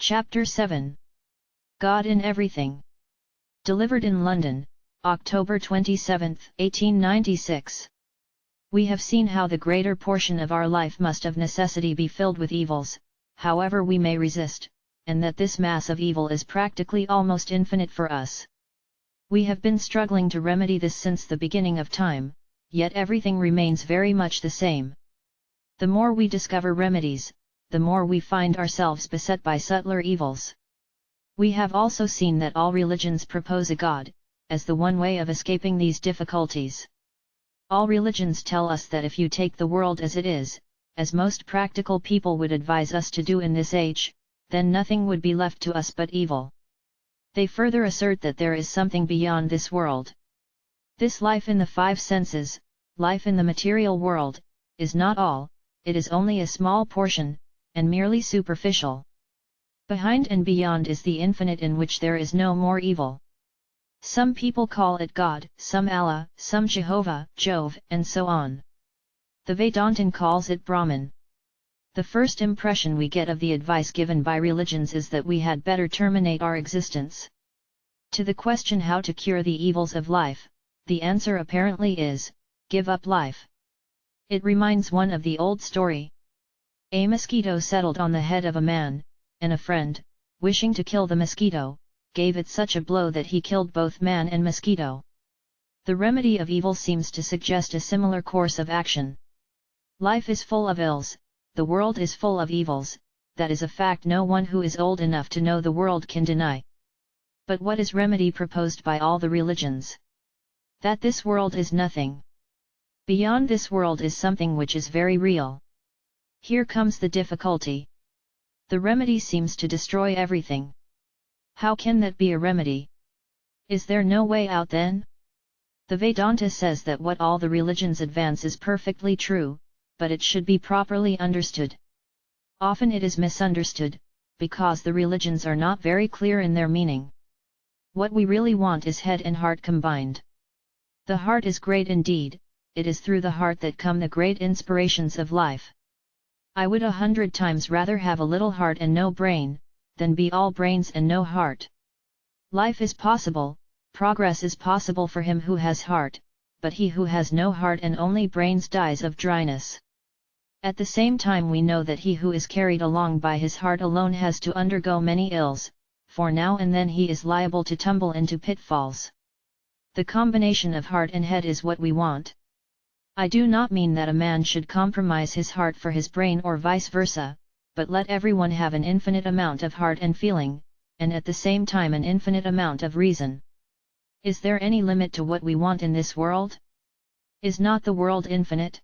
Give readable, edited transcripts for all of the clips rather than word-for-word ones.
Chapter 7. God in Everything. Delivered in London, October 27, 1896. We have seen how the greater portion of our life must of necessity be filled with evils, however we may resist, and that this mass of evil is practically almost infinite for us. We have been struggling to remedy this since the beginning of time, yet everything remains very much the same. The more we discover remedies, the more we find ourselves beset by subtler evils. We have also seen that all religions propose a God, as the one way of escaping these difficulties. All religions tell us that if you take the world as it is, as most practical people would advise us to do in this age, then nothing would be left to us but evil. They further assert that there is something beyond this world. This life in the five senses, life in the material world, is not all, it is only a small portion, and merely superficial. Behind and beyond is the infinite in which there is no more evil. Some people call it God, some Allah, some Jehovah, Jove, and so on. The Vedantin calls it Brahman. The first impression we get of the advice given by religions is that we had better terminate our existence. To the question how to cure the evils of life, the answer apparently is, give up life. It reminds one of the old story. A mosquito settled on the head of a man, and a friend, wishing to kill the mosquito, gave it such a blow that he killed both man and mosquito. The remedy of evil seems to suggest a similar course of action. Life is full of ills, the world is full of evils, that is a fact no one who is old enough to know the world can deny. But what is remedy proposed by all the religions? That this world is nothing. Beyond this world is something which is very real. Here comes the difficulty. The remedy seems to destroy everything. How can that be a remedy? Is there no way out then? The Vedanta says that what all the religions advance is perfectly true, but it should be properly understood. Often it is misunderstood, because the religions are not very clear in their meaning. What we really want is head and heart combined. The heart is great indeed, it is through the heart that come the great inspirations of life. I would 100 times rather have a little heart and no brain, than be all brains and no heart. Life is possible, progress is possible for him who has heart, but he who has no heart and only brains dies of dryness. At the same time we know that he who is carried along by his heart alone has to undergo many ills, for now and then he is liable to tumble into pitfalls. The combination of heart and head is what we want. I do not mean that a man should compromise his heart for his brain or vice versa, but let everyone have an infinite amount of heart and feeling, and at the same time an infinite amount of reason. Is there any limit to what we want in this world? Is not the world infinite?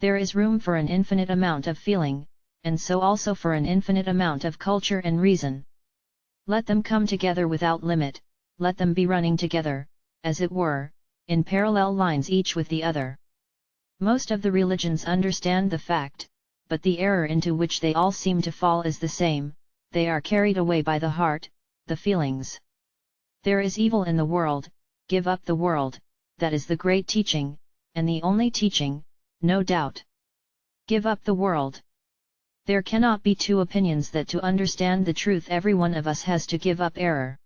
There is room for an infinite amount of feeling, and so also for an infinite amount of culture and reason. Let them come together without limit, let them be running together, as it were, in parallel lines each with the other. Most of the religions understand the fact, but the error into which they all seem to fall is the same, they are carried away by the heart, the feelings. There is evil in the world, give up the world, that is the great teaching, and the only teaching, no doubt. Give up the world. There cannot be two opinions that to understand the truth every one of us has to give up error.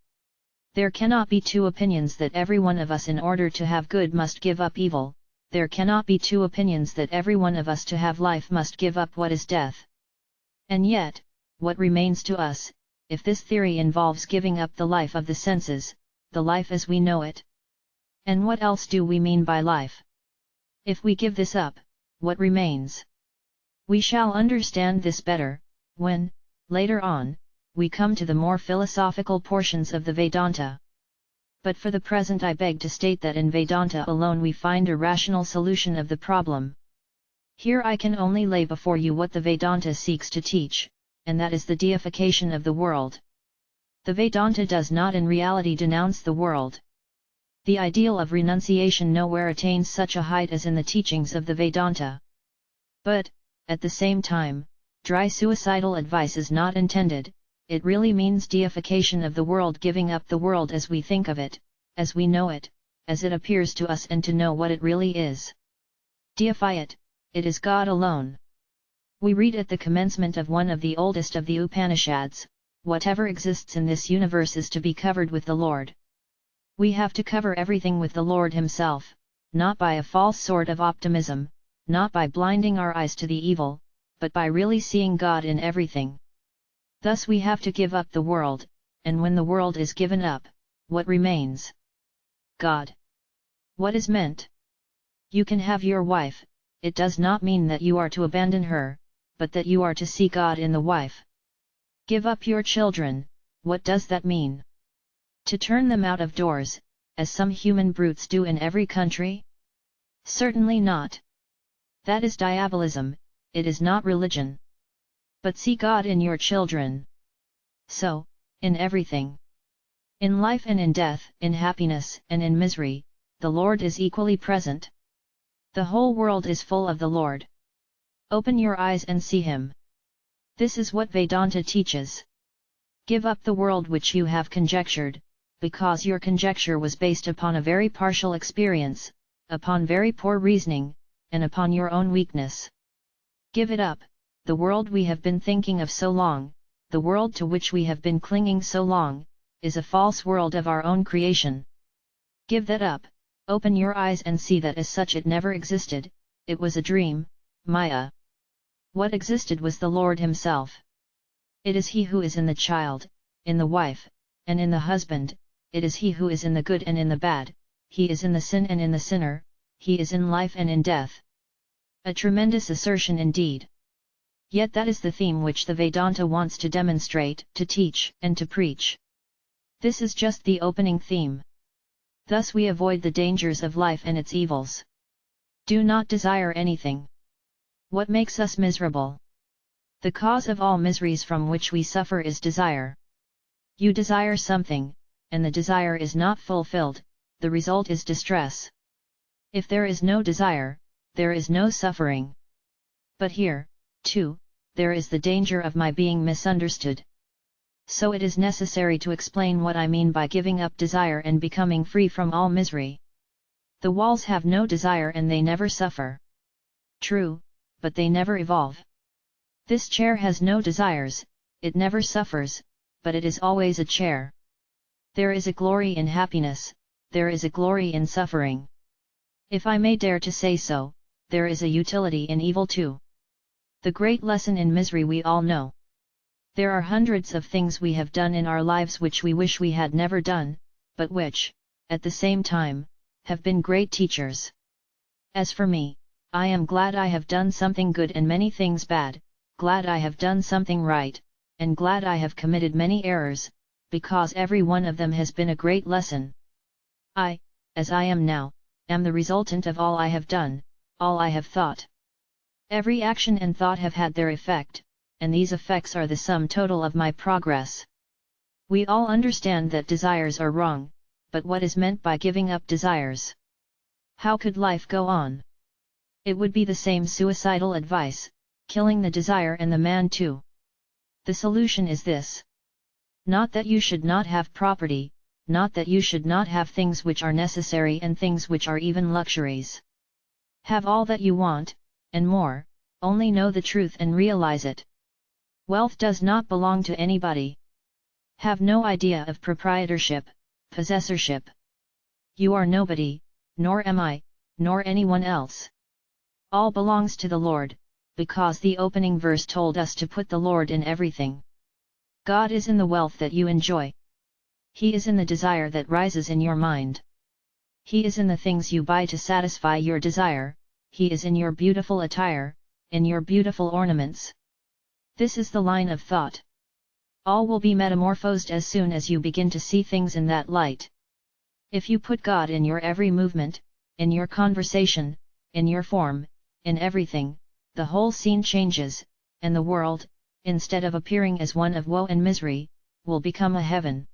There cannot be two opinions that every one of us in order to have good must give up evil. There cannot be two opinions that every one of us to have life must give up what is death. And yet, what remains to us, if this theory involves giving up the life of the senses, the life as we know it? And what else do we mean by life? If we give this up, what remains? We shall understand this better, when, later on, we come to the more philosophical portions of the Vedanta. But for the present I beg to state that in Vedanta alone we find a rational solution of the problem. Here I can only lay before you what the Vedanta seeks to teach, and that is the deification of the world. The Vedanta does not in reality denounce the world. The ideal of renunciation nowhere attains such a height as in the teachings of the Vedanta. But, at the same time, dry suicidal advice is not intended. It really means deification of the world, giving up the world as we think of it, as we know it, as it appears to us, and to know what it really is. Deify it, it is God alone. We read at the commencement of one of the oldest of the Upanishads, whatever exists in this universe is to be covered with the Lord. We have to cover everything with the Lord Himself, not by a false sort of optimism, not by blinding our eyes to the evil, but by really seeing God in everything. Thus we have to give up the world, and when the world is given up, what remains? God. What is meant? You can have your wife, it does not mean that you are to abandon her, but that you are to see God in the wife. Give up your children, what does that mean? To turn them out of doors, as some human brutes do in every country? Certainly not. That is diabolism, it is not religion. But see God in your children. So, in everything. In life and in death, in happiness and in misery, the Lord is equally present. The whole world is full of the Lord. Open your eyes and see Him. This is what Vedanta teaches. Give up the world which you have conjectured, because your conjecture was based upon a very partial experience, upon very poor reasoning, and upon your own weakness. Give it up, the world we have been thinking of so long, the world to which we have been clinging so long, is a false world of our own creation. Give that up, open your eyes and see that as such it never existed, it was a dream, Maya. What existed was the Lord Himself. It is He who is in the child, in the wife, and in the husband, it is He who is in the good and in the bad, He is in the sin and in the sinner, He is in life and in death. A tremendous assertion indeed. Yet that is the theme which the Vedanta wants to demonstrate, to teach, and to preach. This is just the opening theme. Thus we avoid the dangers of life and its evils. Do not desire anything. What makes us miserable? The cause of all miseries from which we suffer is desire. You desire something, and the desire is not fulfilled, the result is distress. If there is no desire, there is no suffering. But here, too, there is the danger of my being misunderstood. So it is necessary to explain what I mean by giving up desire and becoming free from all misery. The walls have no desire and they never suffer. True, but they never evolve. This chair has no desires, it never suffers, but it is always a chair. There is a glory in happiness, there is a glory in suffering. If I may dare to say so, there is a utility in evil too. The great lesson in misery we all know. There are hundreds of things we have done in our lives which we wish we had never done, but which, at the same time, have been great teachers. As for me, I am glad I have done something good and many things bad, glad I have done something right, and glad I have committed many errors, because every one of them has been a great lesson. I, as I am now, am the resultant of all I have done, all I have thought. Every action and thought have had their effect, and these effects are the sum total of my progress. We all understand that desires are wrong, but what is meant by giving up desires? How could life go on? It would be the same suicidal advice, killing the desire and the man too. The solution is this. Not that you should not have property, not that you should not have things which are necessary and things which are even luxuries. Have all that you want, and more, only know the truth and realize it. Wealth does not belong to anybody. Have no idea of proprietorship, possessorship. You are nobody, nor am I, nor anyone else. All belongs to the Lord, because the opening verse told us to put the Lord in everything. God is in the wealth that you enjoy. He is in the desire that rises in your mind. He is in the things you buy to satisfy your desire, He is in your beautiful attire, in your beautiful ornaments. This is the line of thought. All will be metamorphosed as soon as you begin to see things in that light. If you put God in your every movement, in your conversation, in your form, in everything, the whole scene changes, and the world, instead of appearing as one of woe and misery, will become a heaven.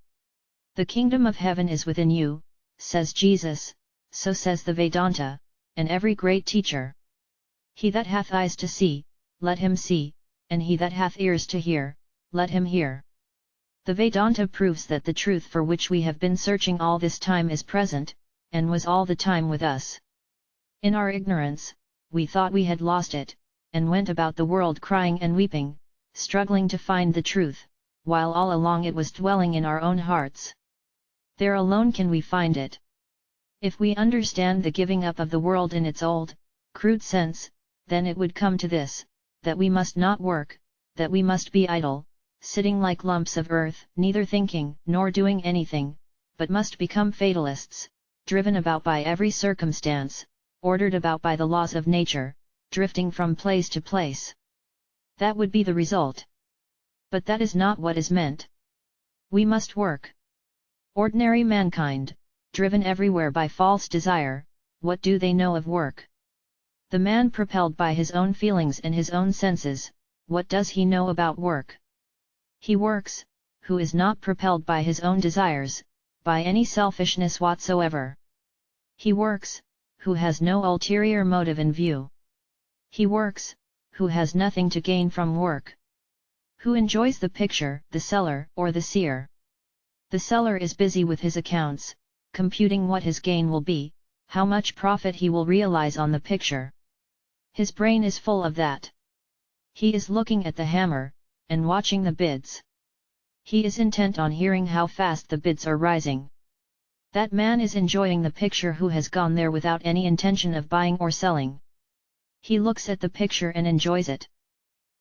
The kingdom of heaven is within you, says Jesus, so says the Vedanta, and every great teacher. He that hath eyes to see, let him see, and he that hath ears to hear, let him hear. The Vedanta proves that the truth for which we have been searching all this time is present, and was all the time with us. In our ignorance, we thought we had lost it, and went about the world crying and weeping, struggling to find the truth, while all along it was dwelling in our own hearts. There alone can we find it. If we understand the giving up of the world in its old, crude sense, then it would come to this, that we must not work, that we must be idle, sitting like lumps of earth, neither thinking nor doing anything, but must become fatalists, driven about by every circumstance, ordered about by the laws of nature, drifting from place to place. That would be the result. But that is not what is meant. We must work. Ordinary mankind, driven everywhere by false desire, what do they know of work? The man propelled by his own feelings and his own senses, what does he know about work? He works, who is not propelled by his own desires, by any selfishness whatsoever. He works, who has no ulterior motive in view. He works, who has nothing to gain from work. Who enjoys the picture, the seller or the seer? The seller is busy with his accounts, computing what his gain will be, how much profit he will realize on the picture. His brain is full of that. He is looking at the hammer, and watching the bids. He is intent on hearing how fast the bids are rising. That man is enjoying the picture who has gone there without any intention of buying or selling. He looks at the picture and enjoys it.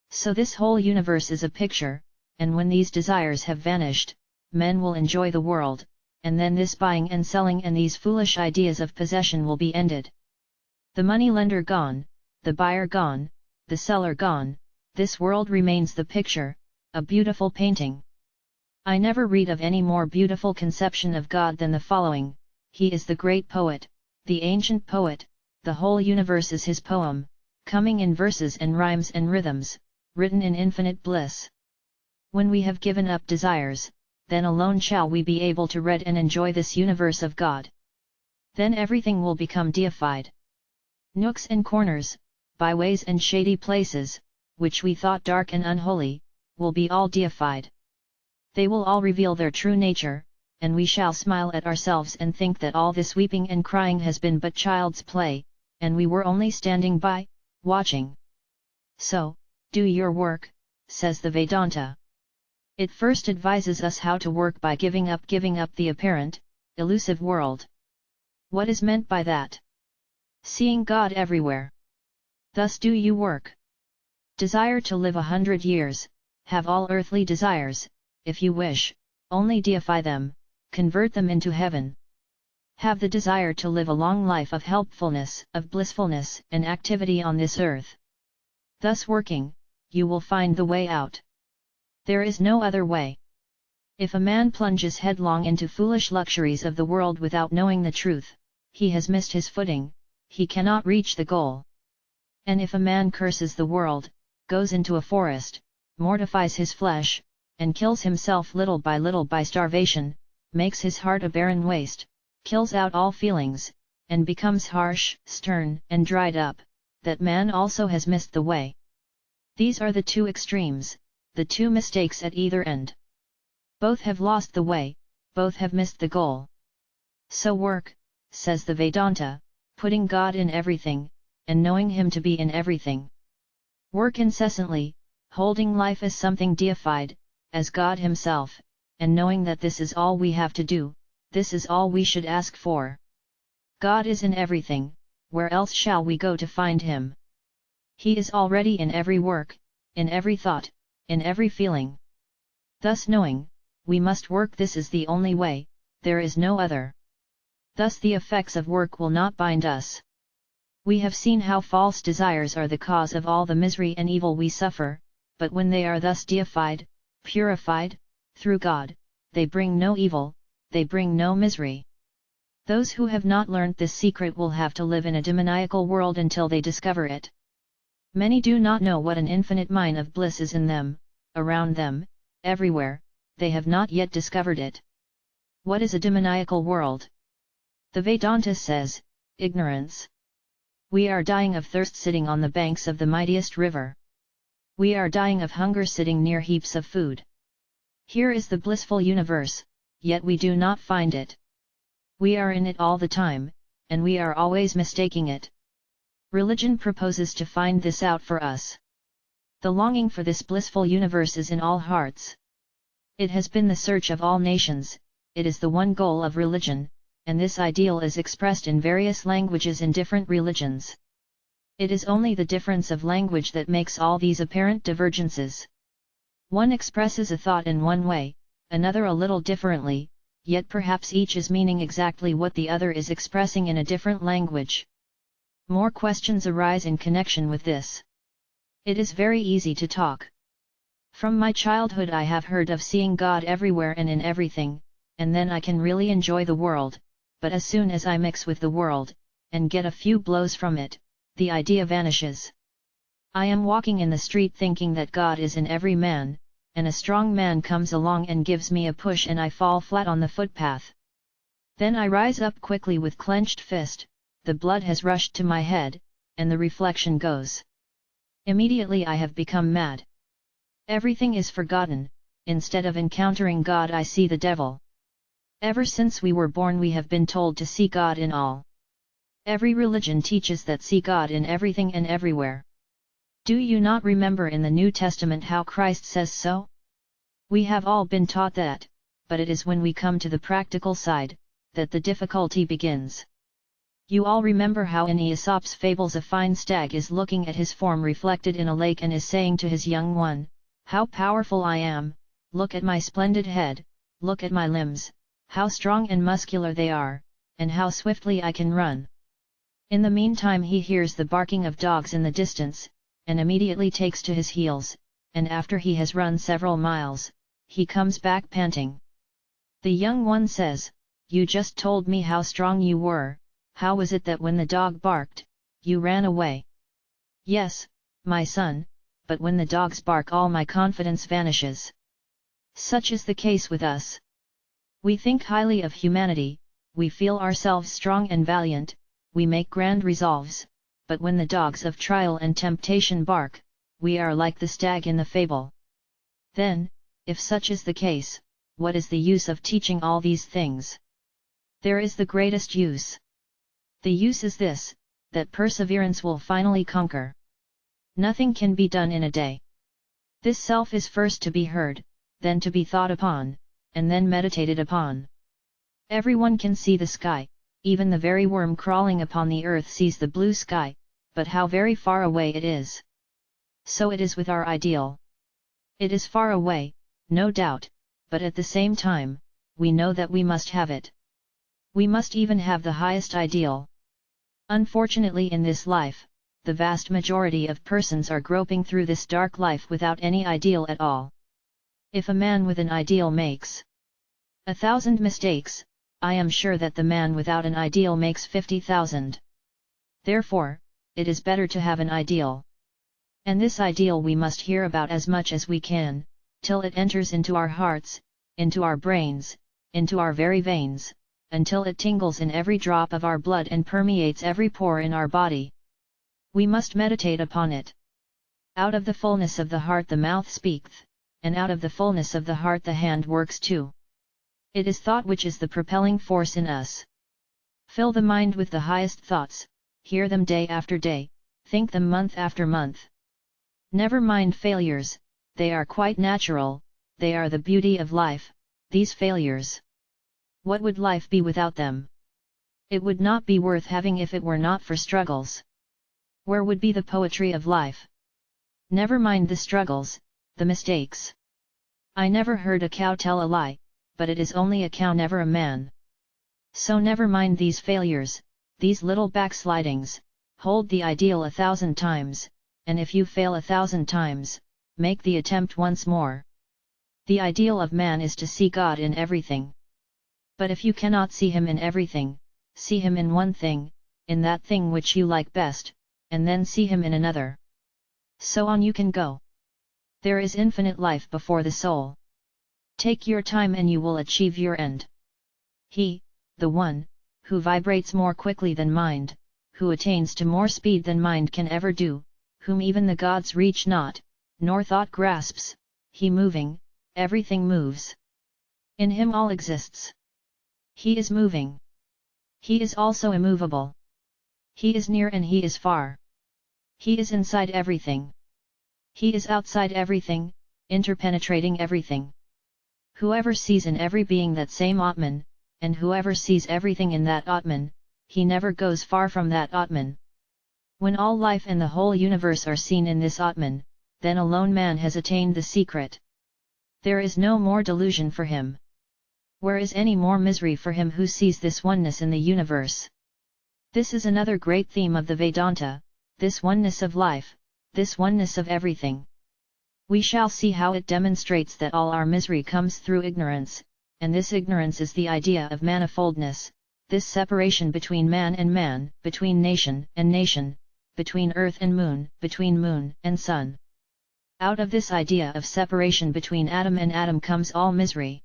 So this whole universe is a picture, and when these desires have vanished, men will enjoy the world, and then this buying and selling and these foolish ideas of possession will be ended. The money lender gone, the buyer gone, the seller gone, this world remains the picture, a beautiful painting. I never read of any more beautiful conception of God than the following: He is the great poet, the ancient poet, the whole universe is His poem, coming in verses and rhymes and rhythms, written in infinite bliss. When we have given up desires, then alone shall we be able to read and enjoy this universe of God. Then everything will become deified. Nooks and corners, byways and shady places, which we thought dark and unholy, will be all deified. They will all reveal their true nature, and we shall smile at ourselves and think that all this weeping and crying has been but child's play, and we were only standing by, watching. So, do your work, says the Vedanta. It first advises us how to work by giving up the apparent, elusive world. What is meant by that? Seeing God everywhere. Thus do you work. Desire to live 100 years, have all earthly desires, if you wish, only deify them, convert them into heaven. Have the desire to live a long life of helpfulness, of blissfulness and activity on this earth. Thus working, you will find the way out. There is no other way. If a man plunges headlong into foolish luxuries of the world without knowing the truth, he has missed his footing, he cannot reach the goal. And if a man curses the world, goes into a forest, mortifies his flesh, and kills himself little by starvation, makes his heart a barren waste, kills out all feelings, and becomes harsh, stern, and dried up, that man also has missed the way. These are the two extremes, the two mistakes at either end. Both have lost the way, both have missed the goal. So work, says the Vedanta, putting God in everything, and knowing Him to be in everything. Work incessantly, holding life as something deified, as God Himself, and knowing that this is all we have to do, this is all we should ask for. God is in everything, where else shall we go to find Him? He is already in every work, in every thought, in every feeling. Thus knowing, we must work. This is the only way, there is no other. Thus the effects of work will not bind us. We have seen how false desires are the cause of all the misery and evil we suffer, but when they are thus deified, purified, through God, they bring no evil, they bring no misery. Those who have not learnt this secret will have to live in a demoniacal world until they discover it. Many do not know what an infinite mine of bliss is in them, around them, everywhere, they have not yet discovered it. What is a demoniacal world? The Vedanta says, ignorance. We are dying of thirst sitting on the banks of the mightiest river. We are dying of hunger sitting near heaps of food. Here is the blissful universe, yet we do not find it. We are in it all the time, and we are always mistaking it. Religion proposes to find this out for us. The longing for this blissful universe is in all hearts. It has been the search of all nations, it is the one goal of religion, and this ideal is expressed in various languages in different religions. It is only the difference of language that makes all these apparent divergences. One expresses a thought in one way, another a little differently, yet perhaps each is meaning exactly what the other is expressing in a different language. More questions arise in connection with this. It is very easy to talk. From my childhood I have heard of seeing God everywhere and in everything, and then I can really enjoy the world, but as soon as I mix with the world, and get a few blows from it, the idea vanishes. I am walking in the street thinking that God is in every man, and a strong man comes along and gives me a push and I fall flat on the footpath. Then I rise up quickly with clenched fist, the blood has rushed to my head, and the reflection goes. Immediately I have become mad. Everything is forgotten, instead of encountering God I see the devil. Ever since we were born we have been told to see God in all. Every religion teaches that see God in everything and everywhere. Do you not remember in the New Testament how Christ says so? We have all been taught that, but it is when we come to the practical side, that the difficulty begins. You all remember how in Aesop's fables a fine stag is looking at his form reflected in a lake and is saying to his young one, "How powerful I am, look at my splendid head, look at my limbs, how strong and muscular they are, and how swiftly I can run." In the meantime he hears the barking of dogs in the distance, and immediately takes to his heels, and after he has run several miles, he comes back panting. The young one says, "You just told me how strong you were, how was it that when the dog barked, you ran away?" "Yes, my son, but when the dogs bark all my confidence vanishes." Such is the case with us. We think highly of humanity, we feel ourselves strong and valiant, we make grand resolves, but when the dogs of trial and temptation bark, we are like the stag in the fable. Then, if such is the case, what is the use of teaching all these things? There is the greatest use. The use is this, that perseverance will finally conquer. Nothing can be done in a day. This self is first to be heard, then to be thought upon, and then meditated upon. Everyone can see the sky, even the very worm crawling upon the earth sees the blue sky, but how very far away it is. So it is with our ideal. It is far away, no doubt, but at the same time, we know that we must have it. We must even have the highest ideal. Unfortunately in this life, the vast majority of persons are groping through this dark life without any ideal at all. If a man with an ideal makes 1,000 mistakes, I am sure that the man without an ideal makes 50,000. Therefore, it is better to have an ideal. And this ideal we must hear about as much as we can, till it enters into our hearts, into our brains, into our very veins, until it tingles in every drop of our blood and permeates every pore in our body. We must meditate upon it. Out of the fullness of the heart the mouth speaketh, and out of the fullness of the heart the hand works too. It is thought which is the propelling force in us. Fill the mind with the highest thoughts, hear them day after day, think them month after month. Never mind failures, they are quite natural, they are the beauty of life, these failures. What would life be without them? It would not be worth having if it were not for struggles. Where would be the poetry of life? Never mind the struggles, the mistakes. I never heard a cow tell a lie, but it is only a cow, never a man. So never mind these failures, these little backslidings, hold the ideal 1,000 times, and if you fail 1,000 times, make the attempt once more. The ideal of man is to see God in everything. But if you cannot see Him in everything, see Him in one thing, in that thing which you like best, and then see Him in another. So on you can go. There is infinite life before the soul. Take your time and you will achieve your end. He, the one, who vibrates more quickly than mind, who attains to more speed than mind can ever do, whom even the gods reach not, nor thought grasps, he moving, everything moves. In him all exists. He is moving. He is also immovable. He is near and he is far. He is inside everything. He is outside everything, interpenetrating everything. Whoever sees in every being that same Atman, and whoever sees everything in that Atman, he never goes far from that Atman. When all life and the whole universe are seen in this Atman, then alone man has attained the secret. There is no more delusion for him. Where is any more misery for him who sees this oneness in the universe? This is another great theme of the Vedanta, this oneness of life, this oneness of everything. We shall see how it demonstrates that all our misery comes through ignorance, and this ignorance is the idea of manifoldness, this separation between man, between nation and nation, between earth and moon and sun. Out of this idea of separation between atom and atom comes all misery.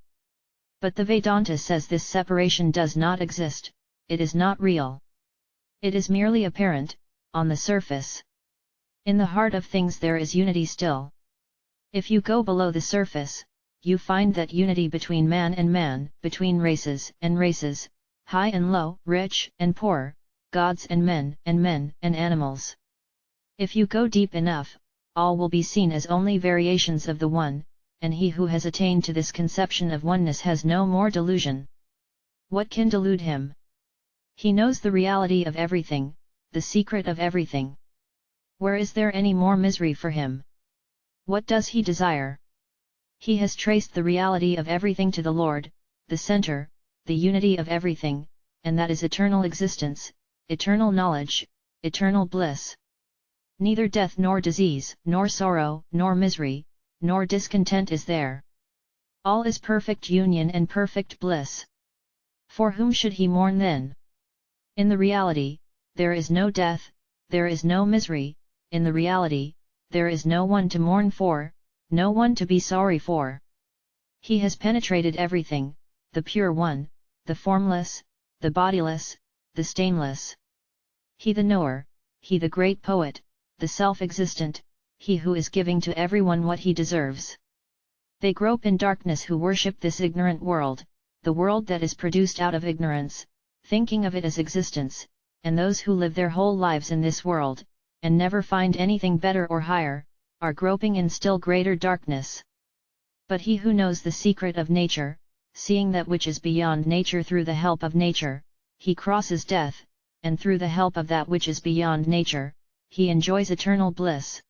But the Vedanta says this separation does not exist, it is not real. It is merely apparent, on the surface. In the heart of things there is unity still. If you go below the surface, you find that unity between man, between races and races, high and low, rich and poor, gods and men and animals. If you go deep enough, all will be seen as only variations of the one, and he who has attained to this conception of oneness has no more delusion. What can delude him? He knows the reality of everything, the secret of everything. Where is there any more misery for him? What does he desire? He has traced the reality of everything to the Lord, the center, the unity of everything, and that is eternal existence, eternal knowledge, eternal bliss. Neither death nor disease, nor sorrow, nor misery, nor discontent is there. All is perfect union and perfect bliss. For whom should he mourn then? In the reality, there is no death, there is no misery, in the reality, there is no one to mourn for, no one to be sorry for. He has penetrated everything, the pure one, the formless, the bodiless, the stainless. He the knower, he the great poet, the self-existent, he who is giving to everyone what he deserves. They grope in darkness who worship this ignorant world, the world that is produced out of ignorance, thinking of it as existence, and those who live their whole lives in this world, and never find anything better or higher, are groping in still greater darkness. But he who knows the secret of nature, seeing that which is beyond nature through the help of nature, he crosses death, and through the help of that which is beyond nature, he enjoys eternal bliss.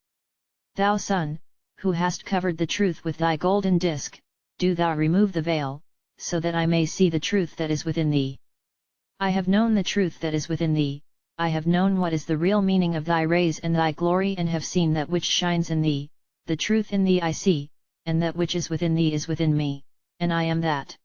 Thou Sun, who hast covered the truth with thy golden disk, do thou remove the veil, so that I may see the truth that is within thee. I have known the truth that is within thee, I have known what is the real meaning of thy rays and thy glory, and have seen that which shines in thee, the truth in thee I see, and that which is within thee is within me, and I am that.